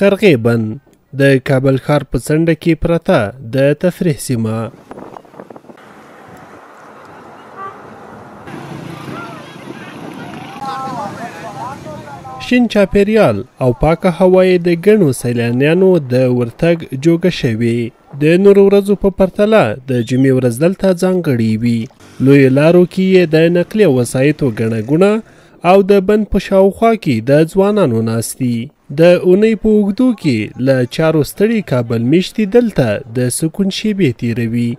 قرغې بند د کابل ښار په څنډه کې پرته د تفریح سیمه. شین چاپیریال او پاکه هوا یې د ګڼو سیلانیانو د ورتګ جوګه شوې. د نورو ورځو په پرتله د جمعې ورځ دلته ځانګړې وي. لویو لارو کې یې د نقلیه وسایطو ګڼه ګوڼه او د بند په شاوخوا کې د ځوانانو ناستي. د اونۍ په اوږدو کې له چارو ستړي کابل میشتي دلته د سکون شیبې تیروي.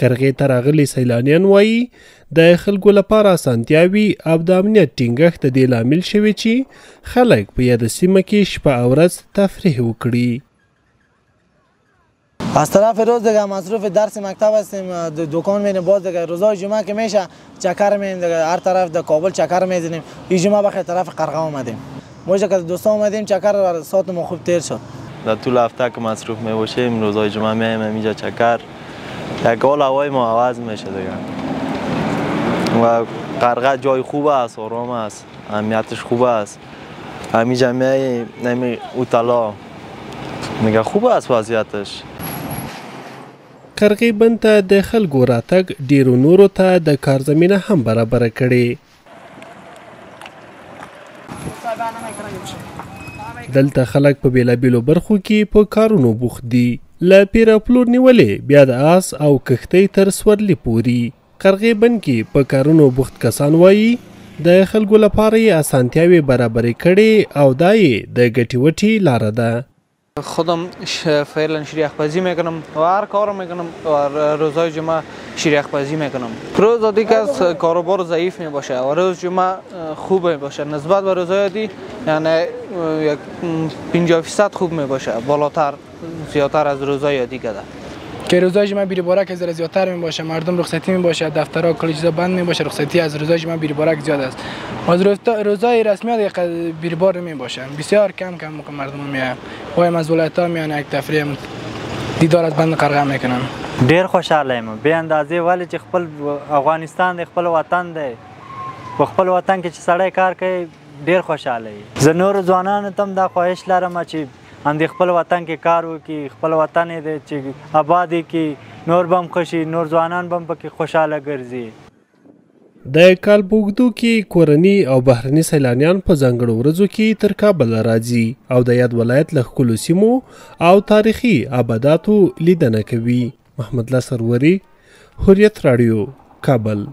قرغې ته راغلي سیلانیان وایي د خلکو لپاره اسانتیاوي او د امنیت ټینګښت د دې لامل شوی چې خلک په یاده سیمه کې شپه او ورځ تفریح وکړي. از طرف روز دیگه مصروف درس مکتب هستیم، دکان میریم. باز دیگه روزای جمعه که میشه چکر میریم دیگه، هر طرف در کابل چکر میزنیم. این جمعه بخیر طرف قرغه اومدیم. ما که دوستا اومدیم چکر ساعت ما خوب تیر شد. در طول هفته که مصروف میباشیم روزای جمعه میایم اینجا چکر. یک حال هوای ما عوض میشه دیگه. و قرغه جای خوب است، آرام است، امنیتش خوب است. همین جمعه نمی اوتلا میگه خوب است وضعیتش. قرغې بند ته د خلکو راتګ ډیرو نورو ته د کار زمینه هم برابره کړې. دلته خلک په بیلابیلو برخو کې په کارونو بوخت دي، له پیره پلور نیولې بیا د آس او کښتۍ تر سورلي پوري. قرغې بند کې په کارونو بوخت کسان وایي د خلکو لپاره یې اسانتیاوې برابرې کړې او دا یې د ګټې وټې لاره ده. خودم فعلا شیریخ بازی میکنم و هر کار میکنم و روزهای جمعه شیریخ بازی میکنم. روز عادی که کاروبار ضعیف میباشه و روز جمعه خوب میباشه نسبت به روزهای عادی، یعنی 50% خوب میباشه، بالاتر زیادتر از روزهای عادی که که روزای جمعه بی‌بارک از زیادتر میباشه، مردم رخصتی میباشه، دفترها کلیجا بند میباشه، رخصتی از روزای جمعه بی‌بارک زیاد است. از روزای رسمی بی‌بار نمیباشه، بسیار کم مردم میان و از ولایت‌ها میان یک تفریح دیدار از بند قرغه میکنن. ډیر خوشاله یم به اندازې، ولی چې خپل افغانستان د خپل وطن دی، په خپل وطن کې چې سړی کار کوي ډیر خوشاله وي. زه نور ځوانانو ته هم دا خواهش لرم چې اندې خپل وطن کې کار وکړي، خپل وطن یې دی چې آباد یې کړي، نور به هم ښه شي، نور ځوانان به هم پکې خوشحاله ګرځي. د کال په اوږدو کې کورني او بهرني سیلانیان په ځانګړو ورځو کې تر کابل راځي او د یاد ولایت له ښکلو سیمو او تاریخي آباداتو لیدنه کوي. محمد الله سروري، حریت راډیو، کابل.